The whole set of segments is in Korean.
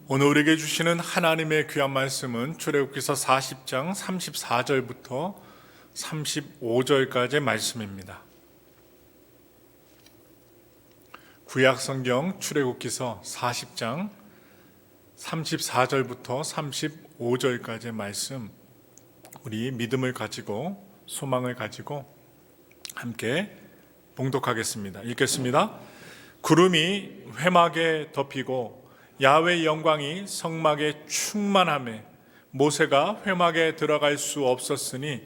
오늘 우리에게 주시는 하나님의 귀한 말씀은 출애굽기서 40장 34절부터 35절까지의 말씀입니다. 구약성경 출애굽기서 40장 34절부터 35절까지의 말씀, 우리 믿음을 가지고 소망을 가지고 함께 봉독하겠습니다. 읽겠습니다. 구름이 회막에 덮이고 야훼의 영광이 성막에 충만하매 모세가 회막에 들어갈 수 없었으니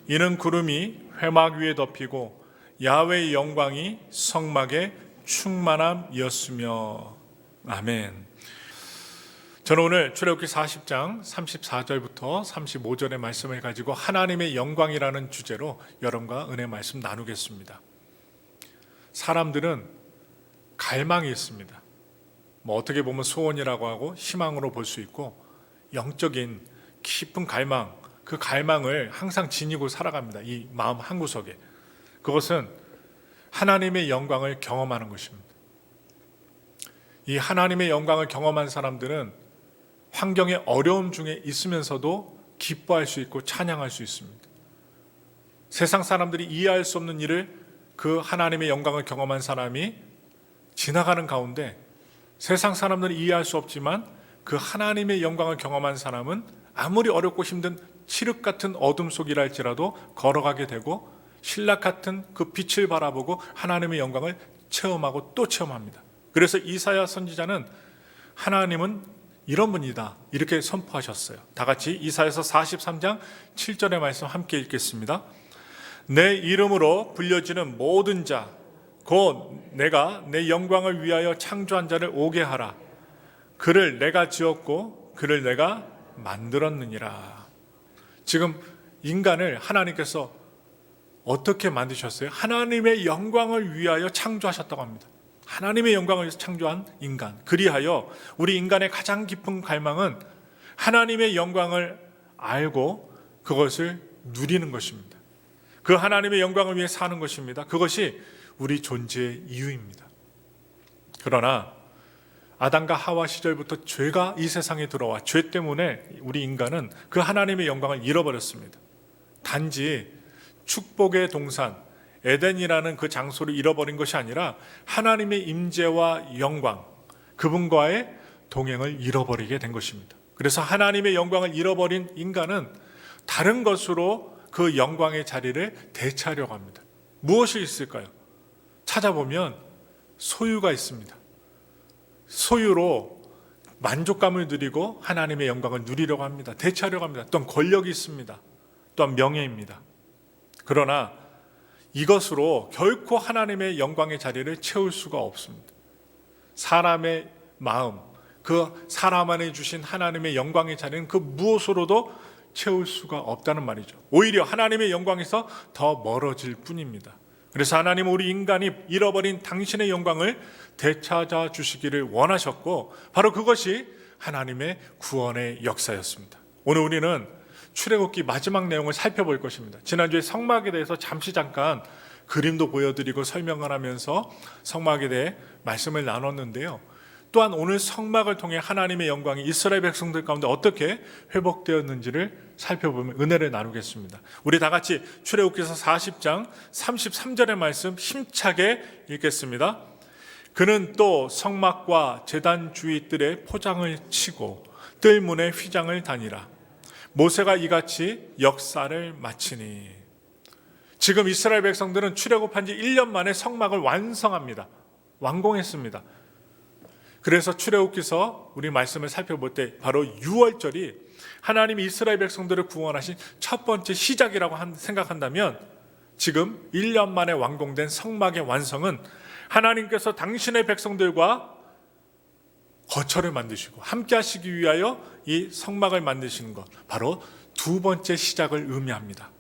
이는 구름이 회막 위에 덮이고 야훼의 영광이 성막에 충만함이었으며. 아멘. 저는 오늘 출애굽기 40장 34절부터 35절의 말씀을 가지고 하나님의 영광이라는 주제로 여러분과 은혜 말씀 나누겠습니다. 사람들은 갈망이 있습니다. 어떻게 보면 소원이라고 하고 희망으로 볼 수 있고, 영적인 깊은 갈망, 그 갈망을 항상 지니고 살아갑니다. 이 마음 한구석에. 그것은 하나님의 영광을 경험하는 것입니다. 이 하나님의 영광을 경험한 사람들은 환경의 어려움 중에 있으면서도 기뻐할 수 있고 찬양할 수 있습니다. 세상 사람들이 이해할 수 없는 일을 그 하나님의 영광을 경험한 사람이 지나가는 가운데 세상 사람들은 이해할 수 없지만 그 하나님의 영광을 경험한 사람은 아무리 어렵고 힘든 칠흑 같은 어둠 속이라 할지라도 걸어가게 되고 신락 같은 그 빛을 바라보고 하나님의 영광을 체험하고 또 체험합니다. 그래서 이사야 선지자는 하나님은 이런 분이다 이렇게 선포하셨어요. 다 같이 이사야서 43장 7절의 말씀 함께 읽겠습니다. 내 이름으로 불려지는 모든 자 곧 내가 내 영광을 위하여 창조한 자를 오게 하라. 그를 내가 지었고 그를 내가 만들었느니라. 지금 인간을 하나님께서 어떻게 만드셨어요? 하나님의 영광을 위하여 창조하셨다고 합니다. 하나님의 영광을 위해서 창조한 인간. 그리하여 우리 인간의 가장 깊은 갈망은 하나님의 영광을 알고 그것을 누리는 것입니다. 그 하나님의 영광을 위해 사는 것입니다. 그것이 우리 존재의 이유입니다. 그러나 아담과 하와 시절부터 죄가 이 세상에 들어와 죄 때문에 우리 인간은 그 하나님의 영광을 잃어버렸습니다. 단지 축복의 동산 에덴이라는 그 장소를 잃어버린 것이 아니라 하나님의 임재와 영광, 그분과의 동행을 잃어버리게 된 것입니다. 그래서 하나님의 영광을 잃어버린 인간은 다른 것으로 그 영광의 자리를 대체하려고 합니다. 무엇이 있을까요? 찾아보면 소유가 있습니다. 소유로 만족감을 누리고 하나님의 영광을 누리려고 합니다. 대체하려고 합니다. 또한 권력이 있습니다. 또한 명예입니다. 그러나 이것으로 결코 하나님의 영광의 자리를 채울 수가 없습니다. 사람의 마음, 그 사람 안에 주신 하나님의 영광의 자리는 그 무엇으로도 채울 수가 없다는 말이죠. 오히려 하나님의 영광에서 더 멀어질 뿐입니다. 그래서 하나님은 우리 인간이 잃어버린 당신의 영광을 되찾아 주시기를 원하셨고, 바로 그것이 하나님의 구원의 역사였습니다. 오늘 우리는 출애굽기 마지막 내용을 살펴볼 것입니다. 지난주에 성막에 대해서 잠깐 그림도 보여드리고 설명을 하면서 성막에 대해 말씀을 나눴는데요. 또한 오늘 성막을 통해 하나님의 영광이 이스라엘 백성들 가운데 어떻게 회복되었는지를 살펴보면 은혜를 나누겠습니다. 우리 다 같이 출애굽기서 40장 33절의 말씀 힘차게 읽겠습니다. 그는 또 성막과 제단 주위 뜰에 포장을 치고 뜰문에 휘장을 다니라. 모세가 이같이 역사를 마치니. 지금 이스라엘 백성들은 출애굽한 지 1년 만에 성막을 완성합니다. 완공했습니다. 그래서 출애굽기서 우리 말씀을 살펴볼 때 바로 6월절이 하나님이 이스라엘 백성들을 구원하신 첫 번째 시작이라고 생각한다면, 지금 1년 만에 완공된 성막의 완성은 하나님께서 당신의 백성들과 거처를 만드시고 함께 하시기 위하여 이 성막을 만드시는 것, 바로 두 번째 시작을 의미합니다.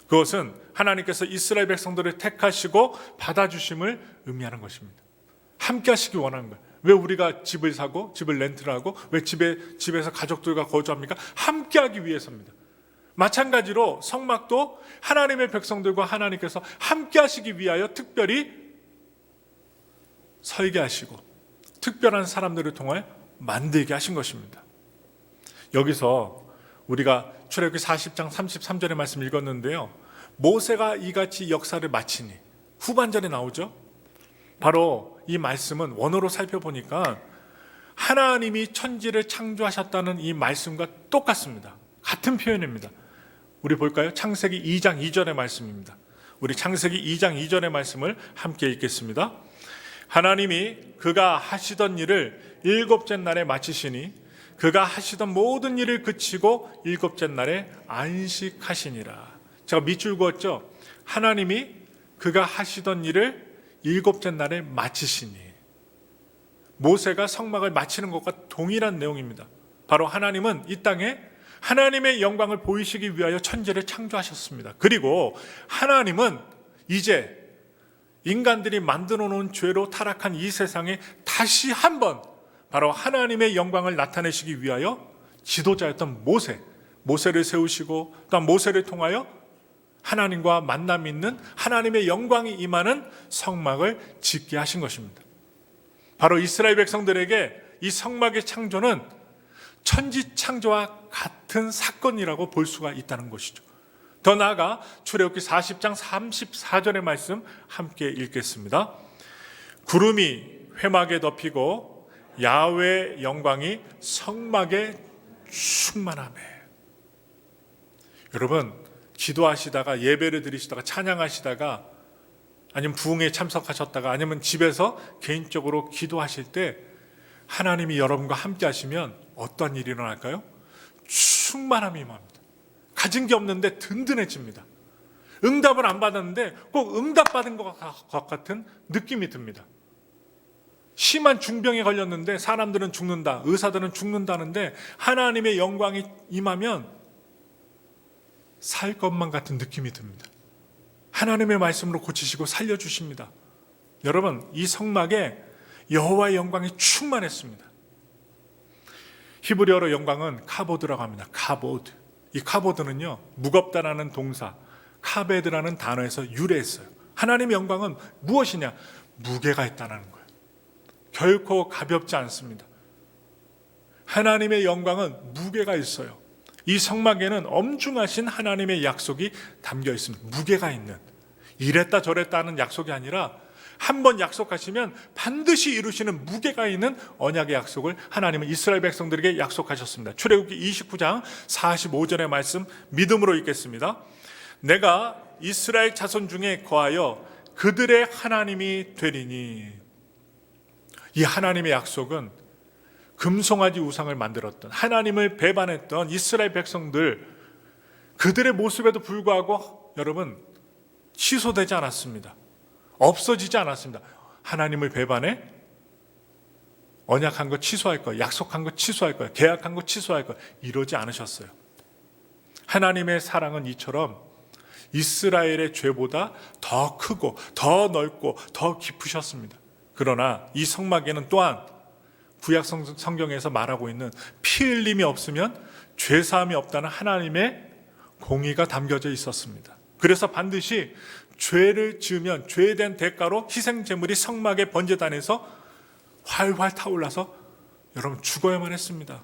그것은 하나님께서 이스라엘 백성들을 택하시고 받아주심을 의미하는 것입니다. 함께 하시기 원하는 거예요. 왜 우리가 집을 사고 집을 렌트를 하고 왜 집에서 가족들과 거주합니까? 함께 하기 위해서입니다. 마찬가지로 성막도 하나님의 백성들과 하나님께서 함께 하시기 위하여 특별히 설계하시고 특별한 사람들을 통해 만들게 하신 것입니다. 여기서 우리가 출애굽기 40장 33절의 말씀 읽었는데요, 모세가 이같이 역사를 마치니, 후반절에 나오죠. 바로 이 말씀은 원어로 살펴보니까 하나님이 천지를 창조하셨다는 이 말씀과 똑같습니다. 같은 표현입니다. 우리 볼까요? 창세기 2장 2절의 말씀입니다. 우리 창세기 2장 2절의 말씀을 함께 읽겠습니다. 하나님이 그가 하시던 일을 일곱째 날에 마치시니 그가 하시던 모든 일을 그치고 일곱째 날에 안식하시니라. 제가 밑줄 그었죠. 하나님이 그가 하시던 일을 일곱째 날에 마치시니, 모세가 성막을 마치는 것과 동일한 내용입니다. 바로 하나님은 이 땅에 하나님의 영광을 보이시기 위하여 천지를 창조하셨습니다. 그리고 하나님은 이제 인간들이 만들어 놓은 죄로 타락한 이 세상에 다시 한번 바로 하나님의 영광을 나타내시기 위하여 지도자였던 모세를 세우시고, 또한 모세를 통하여 하나님과 만남이 있는 하나님의 영광이 임하는 성막을 짓게 하신 것입니다. 바로 이스라엘 백성들에게 이 성막의 창조는 천지 창조와 같은 사건이라고 볼 수가 있다는 것이죠. 더 나아가 출애굽기 40장 34절의 말씀 함께 읽겠습니다. 구름이 회막에 덮이고 야훼의 영광이 성막에 충만하매. 여러분, 기도하시다가, 예배를 드리시다가, 찬양하시다가, 아니면 부흥에 참석하셨다가, 아니면 집에서 개인적으로 기도하실 때 하나님이 여러분과 함께 하시면 어떤 일이 일어날까요? 충만함이 임합니다. 가진 게 없는데 든든해집니다. 응답을 안 받았는데 꼭 응답받은 것 같은 느낌이 듭니다. 심한 중병에 걸렸는데 사람들은 죽는다, 의사들은 죽는다는데 하나님의 영광이 임하면 살 것만 같은 느낌이 듭니다. 하나님의 말씀으로 고치시고 살려주십니다. 여러분, 이 성막에 여호와의 영광이 충만했습니다. 히브리어로 영광은 카보드라고 합니다. 카보드. 이 카보드는요, 무겁다라는 동사 카베드라는 단어에서 유래했어요. 하나님의 영광은 무엇이냐? 무게가 있다는 거예요. 결코 가볍지 않습니다. 하나님의 영광은 무게가 있어요. 이 성막에는 엄중하신 하나님의 약속이 담겨 있습니다. 무게가 있는, 이랬다 저랬다 하는 약속이 아니라 한번 약속하시면 반드시 이루시는 무게가 있는 언약의 약속을 하나님은 이스라엘 백성들에게 약속하셨습니다. 출애굽기 29장 45절의 말씀 믿음으로 읽겠습니다. 내가 이스라엘 자손 중에 거하여 그들의 하나님이 되리니. 이 하나님의 약속은 금송아지 우상을 만들었던, 하나님을 배반했던 이스라엘 백성들, 그들의 모습에도 불구하고 여러분 취소되지 않았습니다. 없어지지 않았습니다. 하나님을 배반해 언약한 거 취소할 거야, 약속한 거 취소할 거야, 계약한 거 취소할 거야, 이러지 않으셨어요. 하나님의 사랑은 이처럼 이스라엘의 죄보다 더 크고 더 넓고 더 깊으셨습니다. 그러나 이 성막에는 또한 구약 성경에서 말하고 있는 피 흘림이 없으면 죄사함이 없다는 하나님의 공의가 담겨져 있었습니다. 그래서 반드시 죄를 지으면 죄에 대한 대가로 희생제물이 성막의 번제단에서 활활 타올라서 여러분 죽어야만 했습니다.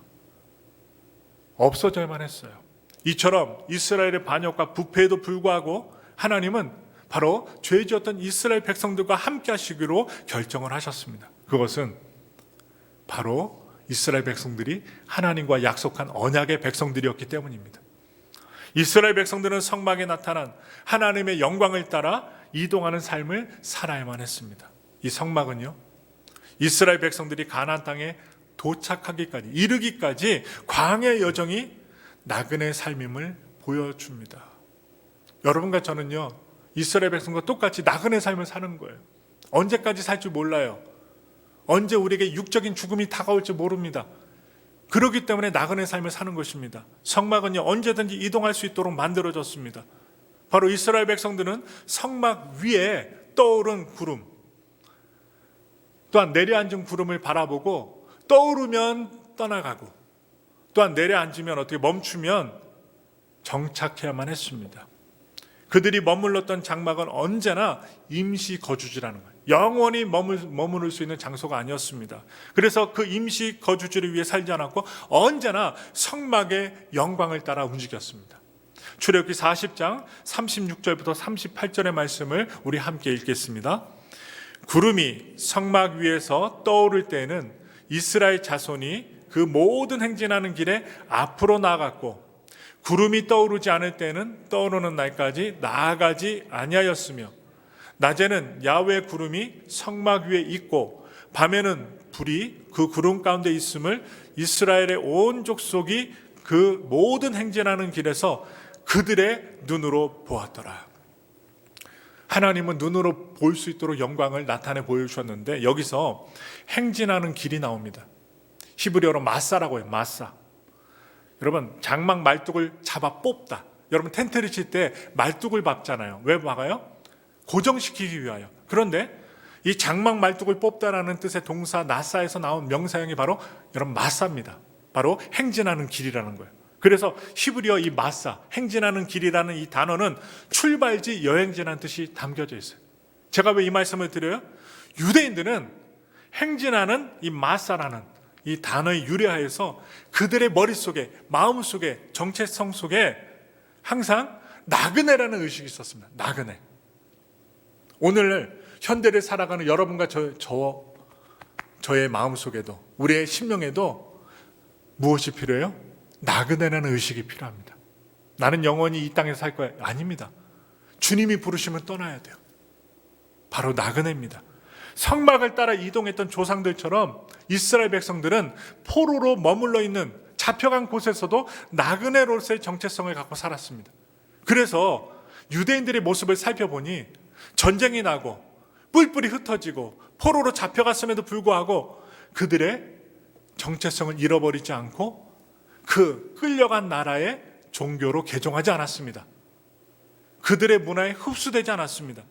없어져야만 했어요. 이처럼 이스라엘의 반역과 부패에도 불구하고 하나님은 바로 죄 지었던 이스라엘 백성들과 함께 하시기로 결정을 하셨습니다. 그것은 바로 이스라엘 백성들이 하나님과 약속한 언약의 백성들이었기 때문입니다. 이스라엘 백성들은 성막에 나타난 하나님의 영광을 따라 이동하는 삶을 살아야만 했습니다. 이 성막은요, 이스라엘 백성들이 가나안 땅에 도착하기까지, 이르기까지 광야의 여정이 나그네 삶임을 보여줍니다. 여러분과 저는요, 이스라엘 백성과 똑같이 나그네 삶을 사는 거예요. 언제까지 살지 몰라요. 언제 우리에게 육적인 죽음이 다가올지 모릅니다. 그렇기 때문에 나그네 삶을 사는 것입니다. 성막은요, 언제든지 이동할 수 있도록 만들어졌습니다. 바로 이스라엘 백성들은 성막 위에 떠오른 구름, 또한 내려앉은 구름을 바라보고 떠오르면 떠나가고, 또한 내려앉으면 어떻게 멈추면 정착해야만 했습니다. 그들이 머물렀던 장막은 언제나 임시 거주지라는 거예요. 영원히 머무를 수 있는 장소가 아니었습니다. 그래서 그 임시 거주지를 위해 살지 않았고 언제나 성막의 영광을 따라 움직였습니다. 출애굽기 40장 36절부터 38절의 말씀을 우리 함께 읽겠습니다. 구름이 성막 위에서 떠오를 때에는 이스라엘 자손이 그 모든 행진하는 길에 앞으로 나아갔고, 구름이 떠오르지 않을 때는 떠오르는 날까지 나아가지 아니하였으며, 낮에는 야훼 구름이 성막 위에 있고 밤에는 불이 그 구름 가운데 있음을 이스라엘의 온 족속이 그 모든 행진하는 길에서 그들의 눈으로 보았더라. 하나님은 눈으로 볼 수 있도록 영광을 나타내 보여주셨는데, 여기서 행진하는 길이 나옵니다. 히브리어로 마사라고 해요. 마사. 여러분, 장막 말뚝을 잡아 뽑다. 여러분, 텐트를 칠 때 말뚝을 박잖아요. 왜 박아요? 고정시키기 위하여. 그런데 이 장막 말뚝을 뽑다라는 뜻의 동사 나사에서 나온 명사형이 바로 여러분 마사입니다. 바로 행진하는 길이라는 거예요. 그래서 히브리어 이 마사, 행진하는 길이라는 이 단어는 출발지, 여행지라는 뜻이 담겨져 있어요. 제가 왜 이 말씀을 드려요? 유대인들은 행진하는 이 마사라는 이 단어에 유래하여서 그들의 머릿속에, 마음속에, 정체성 속에 항상 나그네라는 의식이 있었습니다. 나그네. 오늘 현대를 살아가는 여러분과 저의 마음속에도, 우리의 심령에도 무엇이 필요해요? 나그네라는 의식이 필요합니다. 나는 영원히 이 땅에서 살 거야. 아닙니다. 주님이 부르시면 떠나야 돼요. 바로 나그네입니다. 성막을 따라 이동했던 조상들처럼 이스라엘 백성들은 포로로 머물러 있는, 잡혀간 곳에서도 나그네로서의 정체성을 갖고 살았습니다. 그래서 유대인들의 모습을 살펴보니 전쟁이 나고 뿔뿔이 흩어지고 포로로 잡혀갔음에도 불구하고 그들의 정체성을 잃어버리지 않고 그 끌려간 나라의 종교로 개종하지 않았습니다. 그들의 문화에 흡수되지 않았습니다.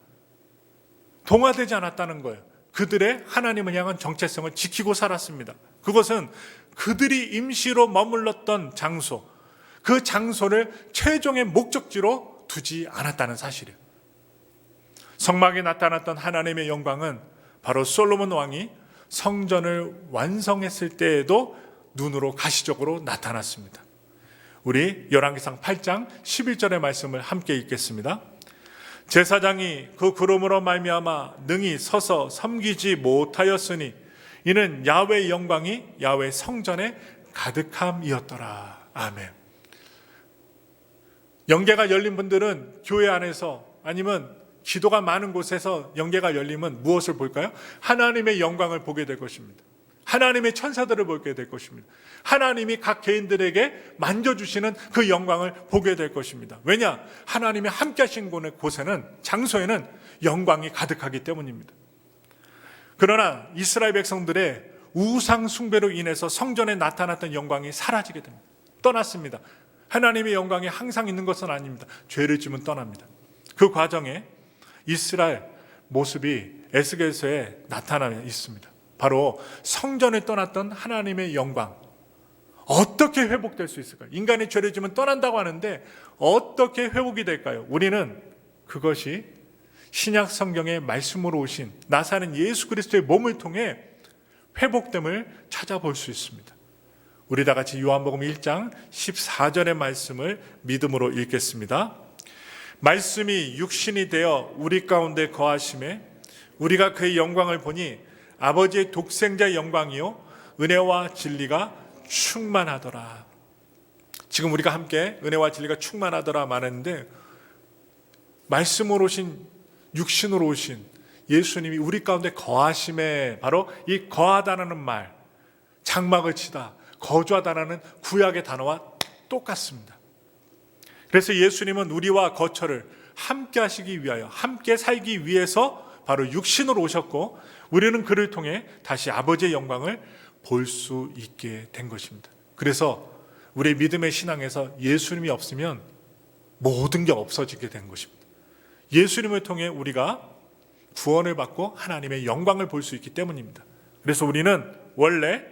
동화되지 않았다는 거예요. 그들의 하나님을 향한 정체성을 지키고 살았습니다. 그것은 그들이 임시로 머물렀던 장소, 그 장소를 최종의 목적지로 두지 않았다는 사실이에요. 성막에 나타났던 하나님의 영광은 바로 솔로몬 왕이 성전을 완성했을 때에도 눈으로 가시적으로 나타났습니다. 우리 열왕기상 8장 11절의 말씀을 함께 읽겠습니다. 제사장이 그 구름으로 말미암아 능히 서서 섬기지 못하였으니 이는 야훼의 영광이 야훼 성전에 가득함이었더라. 아멘. 영계가 열린 분들은 교회 안에서 아니면 기도가 많은 곳에서 영계가 열리면 무엇을 볼까요? 하나님의 영광을 보게 될 것입니다. 하나님의 천사들을 보게 될 것입니다. 하나님이 각 개인들에게 만져주시는 그 영광을 보게 될 것입니다. 왜냐? 하나님이 함께 하신 곳에는, 장소에는 영광이 가득하기 때문입니다. 그러나 이스라엘 백성들의 우상 숭배로 인해서 성전에 나타났던 영광이 사라지게 됩니다. 떠났습니다. 하나님의 영광이 항상 있는 것은 아닙니다. 죄를 지면 떠납니다. 그 과정에 이스라엘 모습이 에스겔서에 나타나 있습니다. 바로 성전을 떠났던 하나님의 영광, 어떻게 회복될 수 있을까요? 인간이 죄를 지면 떠난다고 하는데 어떻게 회복이 될까요? 우리는 그것이 신약 성경의 말씀으로 오신 나사는 예수 그리스도의 몸을 통해 회복됨을 찾아볼 수 있습니다. 우리 다 같이 요한복음 1장 14절의 말씀을 믿음으로 읽겠습니다. 말씀이 육신이 되어 우리 가운데 거하심에 우리가 그의 영광을 보니 아버지의 독생자의 영광이요 은혜와 진리가 충만하더라. 지금 우리가 함께 은혜와 진리가 충만하더라 말했는데, 말씀으로 오신, 육신으로 오신 예수님이 우리 가운데 거하심에, 바로 이 거하다라는 말, 장막을 치다, 거주하다라는 구약의 단어와 똑같습니다. 그래서 예수님은 우리와 거처를 함께 하시기 위하여, 함께 살기 위해서 바로 육신으로 오셨고, 우리는 그를 통해 다시 아버지의 영광을 볼 수 있게 된 것입니다. 그래서 우리의 믿음의 신앙에서 예수님이 없으면 모든 게 없어지게 된 것입니다. 예수님을 통해 우리가 구원을 받고 하나님의 영광을 볼 수 있기 때문입니다. 그래서 우리는 원래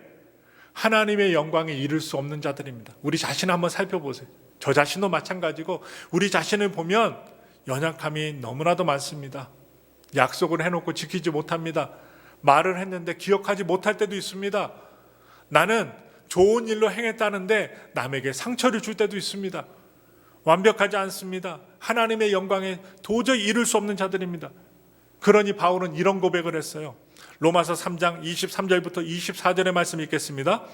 하나님의 영광에 이를 수 없는 자들입니다. 우리 자신을 한번 살펴보세요. 저 자신도 마찬가지고 우리 자신을 보면 연약함이 너무나도 많습니다. 약속을 해놓고 지키지 못합니다. 말을 했는데 기억하지 못할 때도 있습니다. 나는 좋은 일로 행했다는데 남에게 상처를 줄 때도 있습니다. 완벽하지 않습니다. 하나님의 영광에 도저히 이룰 수 없는 자들입니다. 그러니 바울은 이런 고백을 했어요. 로마서 3장 23절부터 24절의 말씀 읽겠습니다.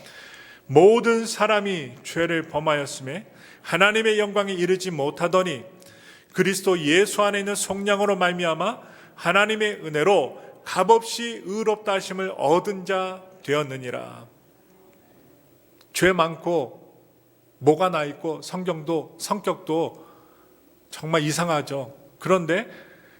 모든 사람이 죄를 범하였음에 하나님의 영광에 이르지 못하더니 그리스도 예수 안에 있는 속량으로 말미암아 하나님의 은혜로 값없이 의롭다 하심을 얻은 자 되었느니라. 죄 많고 뭐가 나 있고 성격도 정말 이상하죠. 그런데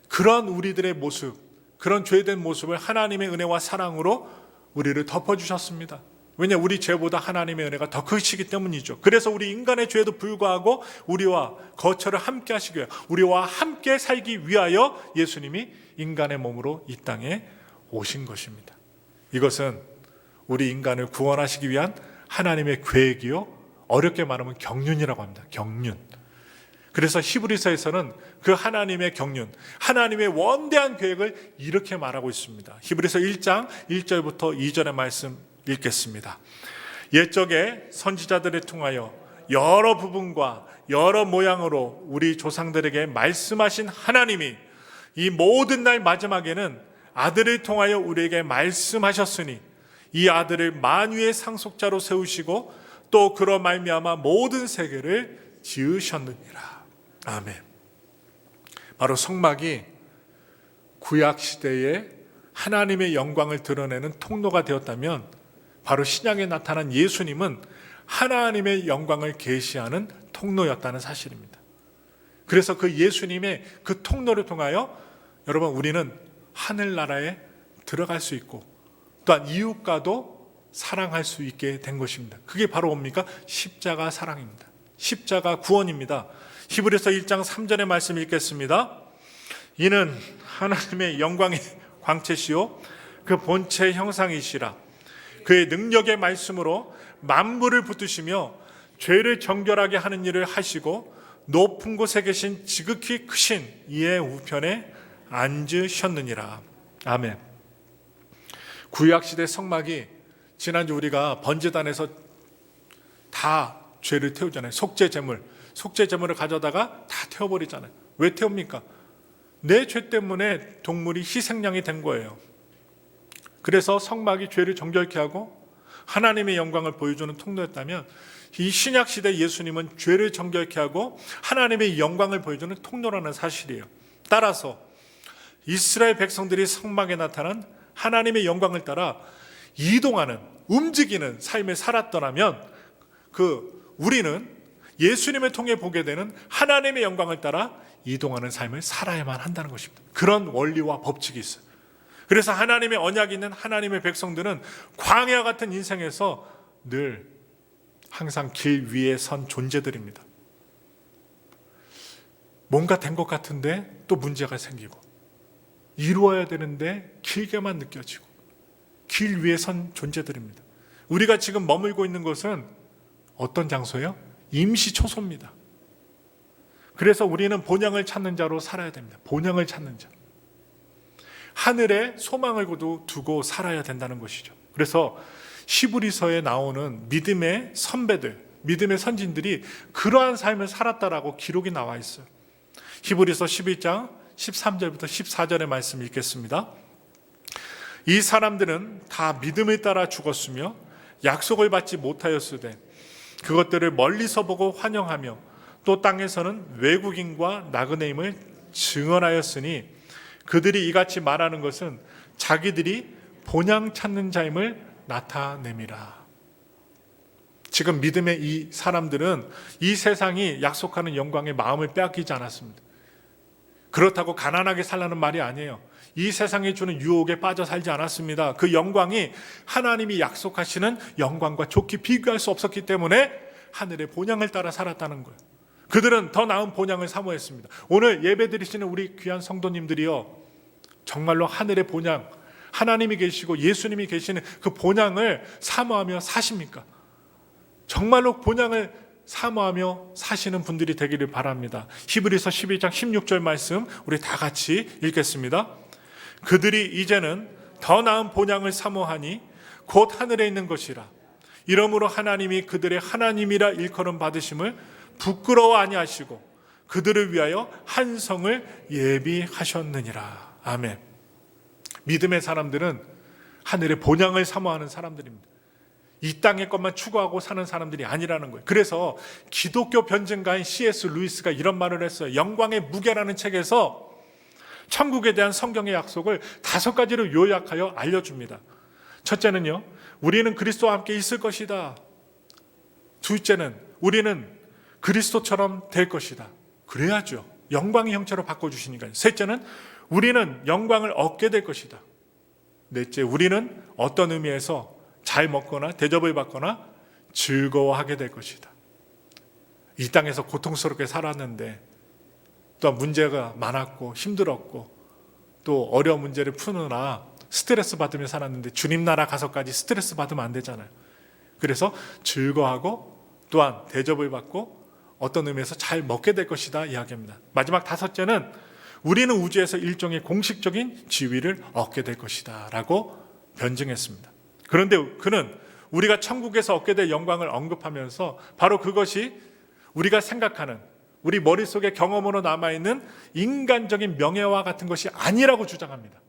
그런 우리들의 모습, 그런 죄된 모습을 하나님의 은혜와 사랑으로 우리를 덮어주셨습니다. 왜냐, 우리 죄보다 하나님의 은혜가 더 크시기 때문이죠. 그래서 우리 인간의 죄에도 불구하고 우리와 거처를 함께 하시기 위하여, 우리와 함께 살기 위하여 예수님이 인간의 몸으로 이 땅에 오신 것입니다. 이것은 우리 인간을 구원하시기 위한 하나님의 계획이요, 어렵게 말하면 경륜이라고 합니다. 경륜. 그래서 히브리서에서는 그 하나님의 경륜, 하나님의 원대한 계획을 이렇게 말하고 있습니다. 히브리서 1장 1절부터 2절의 말씀 읽겠습니다. 옛적에 선지자들을 통하여 여러 부분과 여러 모양으로 우리 조상들에게 말씀하신 하나님이 이 모든 날 마지막에는 아들을 통하여 우리에게 말씀하셨으니 이 아들을 만유의 상속자로 세우시고 또 그로 말미암아 모든 세계를 지으셨느니라. 아멘. 바로 성막이 구약 시대에 하나님의 영광을 드러내는 통로가 되었다면 바로 신약에 나타난 예수님은 하나님의 영광을 계시하는 통로였다는 사실입니다. 그래서 그 예수님의 그 통로를 통하여 여러분 우리는 하늘나라에 들어갈 수 있고 또한 이웃과도 사랑할 수 있게 된 것입니다. 그게 바로 뭡니까? 십자가 사랑입니다. 십자가 구원입니다. 히브리서 1장 3절의 말씀 읽겠습니다. 이는 하나님의 영광의 광채시요 그 본체의 형상이시라. 그의 능력의 말씀으로 만물을 붙드시며 죄를 정결하게 하는 일을 하시고 높은 곳에 계신 지극히 크신 이의 우편에 앉으셨느니라. 아멘. 구약시대 성막이 지난주 우리가 번제단에서 다 죄를 태우잖아요. 속죄제물을 가져다가 다 태워버리잖아요. 왜 태웁니까? 내 죄 때문에 동물이 희생양이 된 거예요. 그래서 성막이 죄를 정결케 하고 하나님의 영광을 보여주는 통로였다면 이 신약시대 예수님은 죄를 정결케 하고 하나님의 영광을 보여주는 통로라는 사실이에요. 따라서 이스라엘 백성들이 성막에 나타난 하나님의 영광을 따라 이동하는, 움직이는 삶을 살았더라면 우리는 예수님을 통해 보게 되는 하나님의 영광을 따라 이동하는 삶을 살아야만 한다는 것입니다. 그런 원리와 법칙이 있어요. 그래서 하나님의 언약이 있는 하나님의 백성들은 광야 같은 인생에서 늘 항상 길 위에 선 존재들입니다. 뭔가 된 것 같은데 또 문제가 생기고 이루어야 되는데 길게만 느껴지고 길 위에 선 존재들입니다. 우리가 지금 머물고 있는 곳은 어떤 장소예요? 임시초소입니다. 그래서 우리는 본향을 찾는 자로 살아야 됩니다. 본향을 찾는 자. 하늘에 소망을 두고 살아야 된다는 것이죠. 그래서 히브리서에 나오는 믿음의 선배들, 믿음의 선진들이 그러한 삶을 살았다라고 기록이 나와 있어요. 히브리서 11장 13절부터 14절의 말씀 읽겠습니다. 이 사람들은 다 믿음을 따라 죽었으며 약속을 받지 못하였으되 그것들을 멀리서 보고 환영하며 또 땅에서는 외국인과 나그네임을 증언하였으니 그들이 이같이 말하는 것은 자기들이 본향 찾는 자임을 나타냄이라. 지금 믿음의 이 사람들은 이 세상이 약속하는 영광의 마음을 빼앗기지 않았습니다. 그렇다고 가난하게 살라는 말이 아니에요. 이 세상이 주는 유혹에 빠져 살지 않았습니다. 그 영광이 하나님이 약속하시는 영광과 좋게 비교할 수 없었기 때문에 하늘의 본향을 따라 살았다는 거예요. 그들은 더 나은 본향을 사모했습니다. 오늘 예배 드리시는 우리 귀한 성도님들이요, 정말로 하늘의 본향, 하나님이 계시고 예수님이 계시는 그 본향을 사모하며 사십니까? 정말로 본향을 사모하며 사시는 분들이 되기를 바랍니다. 히브리서 12장 16절 말씀 우리 다 같이 읽겠습니다. 그들이 이제는 더 나은 본향을 사모하니 곧 하늘에 있는 것이라. 이러므로 하나님이 그들의 하나님이라 일컬음 받으심을 부끄러워 아니하시고 그들을 위하여 한 성을 예비하셨느니라. 아멘. 믿음의 사람들은 하늘의 본향을 사모하는 사람들입니다. 이 땅의 것만 추구하고 사는 사람들이 아니라는 거예요. 그래서 기독교 변증가인 C.S. 루이스가 이런 말을 했어요. 영광의 무게라는 책에서 천국에 대한 성경의 약속을 5가지로 요약하여 알려줍니다. 첫째는요, 우리는 그리스도와 함께 있을 것이다. 둘째는 우리는 그리스도처럼 될 것이다. 그래야죠. 영광의 형체로 바꿔주시니까요. 셋째는 우리는 영광을 얻게 될 것이다. 넷째, 우리는 어떤 의미에서 잘 먹거나 대접을 받거나 즐거워하게 될 것이다. 이 땅에서 고통스럽게 살았는데 또 문제가 많았고 힘들었고 또 어려운 문제를 푸느라 스트레스 받으며 살았는데 주님 나라 가서까지 스트레스 받으면 안 되잖아요. 그래서 즐거워하고 또한 대접을 받고 어떤 의미에서 잘 먹게 될 것이다 이야기합니다. 마지막 5째는 우리는 우주에서 일종의 공식적인 지위를 얻게 될 것이다 라고 변증했습니다. 그런데 그는 우리가 천국에서 얻게 될 영광을 언급하면서 바로 그것이 우리가 생각하는 우리 머릿속에 경험으로 남아있는 인간적인 명예와 같은 것이 아니라고 주장합니다.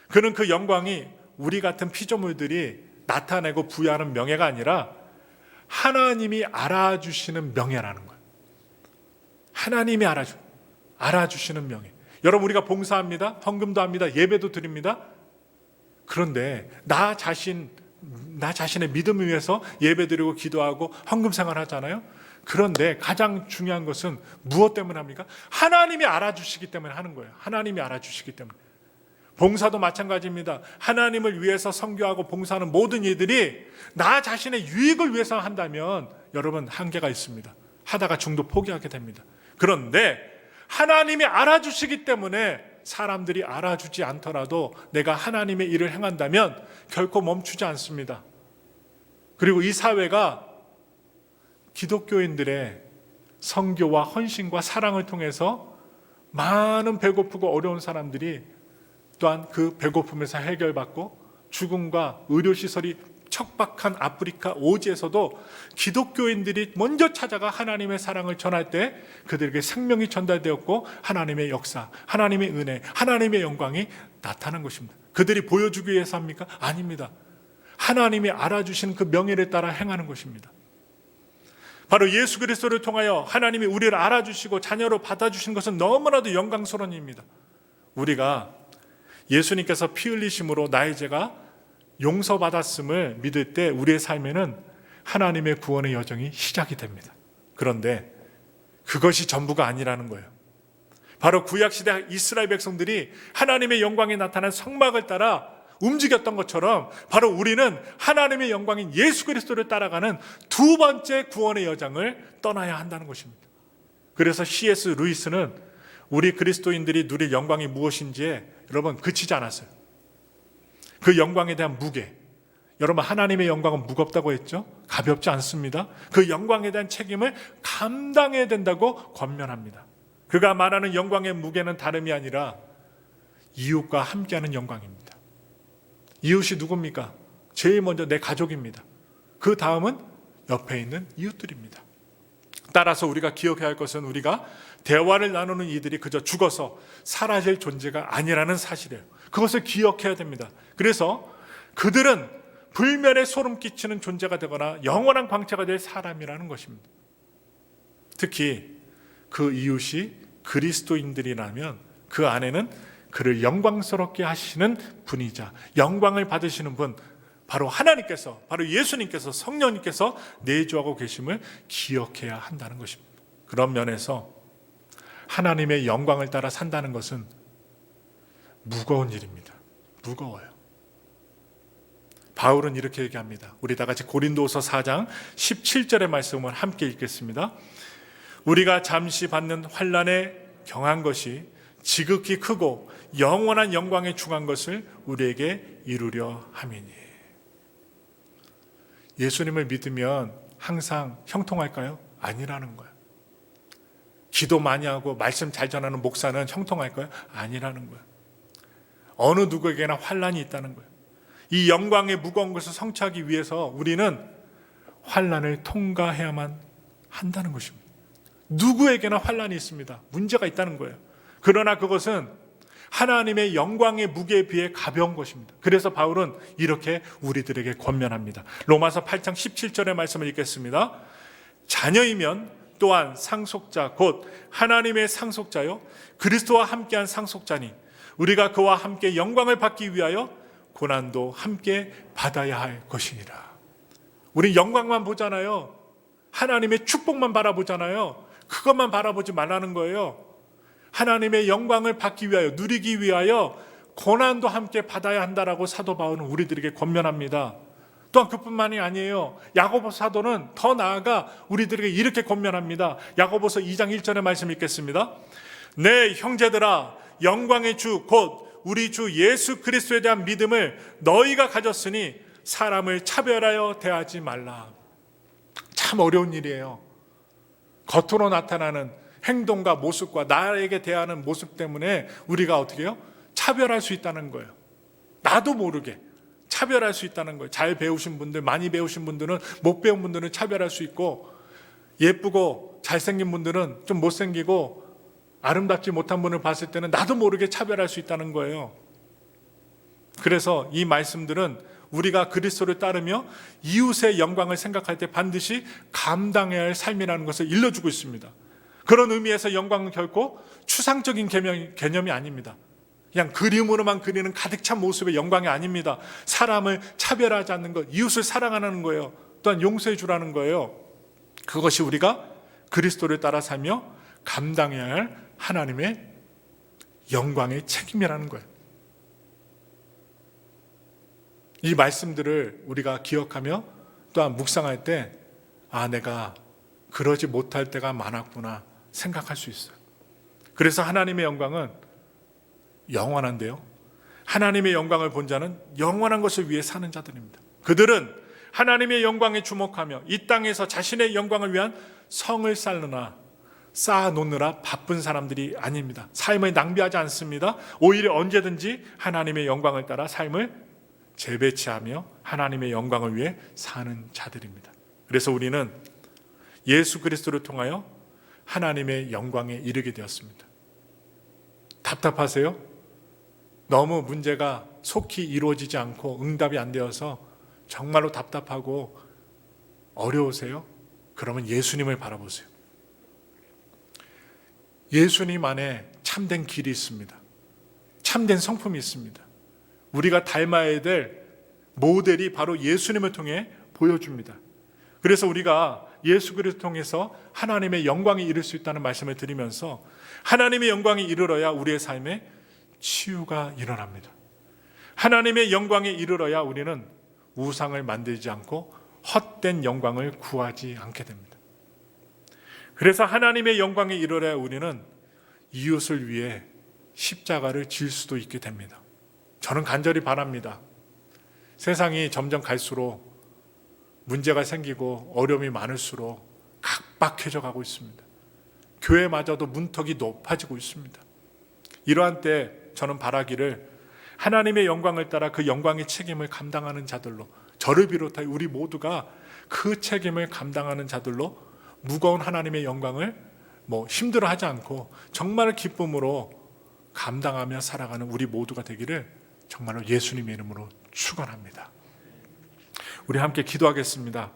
그는 그 영광이 우리 같은 피조물들이 나타내고 부여하는 명예가 아니라 하나님이 알아주시는 명예라는 거예요. 하나님이 알아주시는 명예. 여러분, 우리가 봉사합니다. 헌금도 합니다. 예배도 드립니다. 그런데 나 자신의 믿음을 위해서 예배드리고 기도하고 헌금 생활하잖아요. 그런데 가장 중요한 것은 무엇 때문에 합니까? 하나님이 알아주시기 때문에 하는 거예요. 하나님이 알아주시기 때문에. 봉사도 마찬가지입니다. 하나님을 위해서 선교하고 봉사하는 모든 이들이 나 자신의 유익을 위해서 한다면 여러분 한계가 있습니다. 하다가 중도 포기하게 됩니다. 그런데 하나님이 알아주시기 때문에 사람들이 알아주지 않더라도 내가 하나님의 일을 행한다면 결코 멈추지 않습니다. 그리고 이 사회가 기독교인들의 선교와 헌신과 사랑을 통해서 많은 배고프고 어려운 사람들이 또한 그 배고픔에서 해결받고 죽음과 의료시설이 척박한 아프리카 오지에서도 기독교인들이 먼저 찾아가 하나님의 사랑을 전할 때 그들에게 생명이 전달되었고 하나님의 역사, 하나님의 은혜, 하나님의 영광이 나타난 것입니다. 그들이 보여주기 위해서 합니까? 아닙니다. 하나님이 알아주신 그 명예를 따라 행하는 것입니다. 바로 예수 그리스도를 통하여 하나님이 우리를 알아주시고 자녀로 받아주신 것은 너무나도 영광스러운 일입니다. 우리가 예수님께서 피 흘리심으로 나의 죄가 용서받았음을 믿을 때 우리의 삶에는 하나님의 구원의 여정이 시작이 됩니다. 그런데 그것이 전부가 아니라는 거예요. 바로 구약시대 이스라엘 백성들이 하나님의 영광이 나타난 성막을 따라 움직였던 것처럼 바로 우리는 하나님의 영광인 예수 그리스도를 따라가는 2번째 구원의 여정을 떠나야 한다는 것입니다. 그래서 C.S. 루이스는 우리 그리스도인들이 누릴 영광이 무엇인지에 여러분 그치지 않았어요. 그 영광에 대한 무게, 여러분 하나님의 영광은 무겁다고 했죠? 가볍지 않습니다. 그 영광에 대한 책임을 감당해야 된다고 권면합니다. 그가 말하는 영광의 무게는 다름이 아니라 이웃과 함께하는 영광입니다. 이웃이 누굽니까? 제일 먼저 내 가족입니다. 그 다음은 옆에 있는 이웃들입니다. 따라서 우리가 기억해야 할 것은 우리가 대화를 나누는 이들이 그저 죽어서 사라질 존재가 아니라는 사실이에요. 그것을 기억해야 됩니다. 그래서 그들은 불멸의 소름 끼치는 존재가 되거나 영원한 광채가 될 사람이라는 것입니다. 특히 그 이웃이 그리스도인들이라면 그 안에는 그를 영광스럽게 하시는 분이자 영광을 받으시는 분, 바로 하나님께서, 바로 예수님께서, 성령님께서 내주하고 계심을 기억해야 한다는 것입니다. 그런 면에서 하나님의 영광을 따라 산다는 것은 무거운 일입니다. 무거워요. 바울은 이렇게 얘기합니다. 우리 다 같이 고린도후서 4장 17절의 말씀을 함께 읽겠습니다. 우리가 잠시 받는 환난에 경한 것이 지극히 크고 영원한 영광에 중한 것을 우리에게 이루려 함이니. 예수님을 믿으면 항상 형통할까요? 아니라는 거예요. 기도 많이 하고 말씀 잘 전하는 목사는 형통할까요? 아니라는 거예요. 어느 누구에게나 환난이 있다는 거예요. 이 영광의 무거운 것을 성취하기 위해서 우리는 환난을 통과해야만 한다는 것입니다. 누구에게나 환난이 있습니다. 문제가 있다는 거예요. 그러나 그것은 하나님의 영광의 무게에 비해 가벼운 것입니다. 그래서 바울은 이렇게 우리들에게 권면합니다. 로마서 8장 17절의 말씀을 읽겠습니다. 자녀이면 또한 상속자 곧 하나님의 상속자요 그리스도와 함께한 상속자니 우리가 그와 함께 영광을 받기 위하여 고난도 함께 받아야 할 것이니라. 우리 영광만 보잖아요. 하나님의 축복만 바라보잖아요. 그것만 바라보지 말라는 거예요. 하나님의 영광을 받기 위하여, 누리기 위하여 고난도 함께 받아야 한다라고 사도 바울은 우리들에게 권면합니다. 또한 그뿐만이 아니에요. 야고보서 사도는 더 나아가 우리들에게 이렇게 권면합니다. 야고보서 2장 1절의 말씀 읽겠습니다. 네, 형제들아, 영광의 주 곧 우리 주 예수 그리스도에 대한 믿음을 너희가 가졌으니 사람을 차별하여 대하지 말라. 참 어려운 일이에요. 겉으로 나타나는 행동과 모습과 나에게 대하는 모습 때문에 우리가 어떻게 해요? 차별할 수 있다는 거예요. 나도 모르게 차별할 수 있다는 거예요. 잘 배우신 분들, 많이 배우신 분들은, 못 배운 분들은 차별할 수 있고, 예쁘고 잘생긴 분들은 좀 못생기고 아름답지 못한 분을 봤을 때는 나도 모르게 차별할 수 있다는 거예요. 그래서 이 말씀들은 우리가 그리스도를 따르며 이웃의 영광을 생각할 때 반드시 감당해야 할 삶이라는 것을 일러주고 있습니다. 그런 의미에서 영광은 결코 추상적인 개념이 아닙니다. 그냥 그림으로만 그리는 가득 찬 모습의 영광이 아닙니다. 사람을 차별하지 않는 것, 이웃을 사랑하는 거예요. 또한 용서해 주라는 거예요. 그것이 우리가 그리스도를 따라 살며 감당해야 할 하나님의 영광의 책임이라는 거예요. 이 말씀들을 우리가 기억하며 또한 묵상할 때 내가 그러지 못할 때가 많았구나 생각할 수 있어요. 그래서 하나님의 영광은 영원한데요, 하나님의 영광을 본 자는 영원한 것을 위해 사는 자들입니다. 그들은 하나님의 영광에 주목하며 이 땅에서 자신의 영광을 위한 성을 쌓아놓느라 바쁜 사람들이 아닙니다. 삶을 낭비하지 않습니다. 오히려 언제든지 하나님의 영광을 따라 삶을 재배치하며 하나님의 영광을 위해 사는 자들입니다. 그래서 우리는 예수 그리스도를 통하여 하나님의 영광에 이르게 되었습니다. 답답하세요? 너무 문제가 속히 이루어지지 않고 응답이 안 되어서 정말로 답답하고 어려우세요? 그러면 예수님을 바라보세요. 예수님 안에 참된 길이 있습니다. 참된 성품이 있습니다. 우리가 닮아야 될 모델이 바로 예수님을 통해 보여줍니다. 그래서 우리가 예수 그리스도를 통해서 하나님의 영광에 이를 수 있다는 말씀을 드리면서 하나님의 영광에 이르러야 우리의 삶에 치유가 일어납니다. 하나님의 영광에 이르러야 우리는 우상을 만들지 않고 헛된 영광을 구하지 않게 됩니다. 그래서 하나님의 영광에 이르러야 우리는 이웃을 위해 십자가를 질 수도 있게 됩니다. 저는 간절히 바랍니다. 세상이 점점 갈수록 문제가 생기고 어려움이 많을수록 각박해져 가고 있습니다. 교회마저도 문턱이 높아지고 있습니다. 이러한 때 저는 바라기를 하나님의 영광을 따라 그 영광의 책임을 감당하는 자들로, 저를 비롯하여 우리 모두가 그 책임을 감당하는 자들로 무거운 하나님의 영광을 힘들어하지 않고 정말 기쁨으로 감당하며 살아가는 우리 모두가 되기를 정말로 예수님의 이름으로 축원합니다. 우리 함께 기도하겠습니다.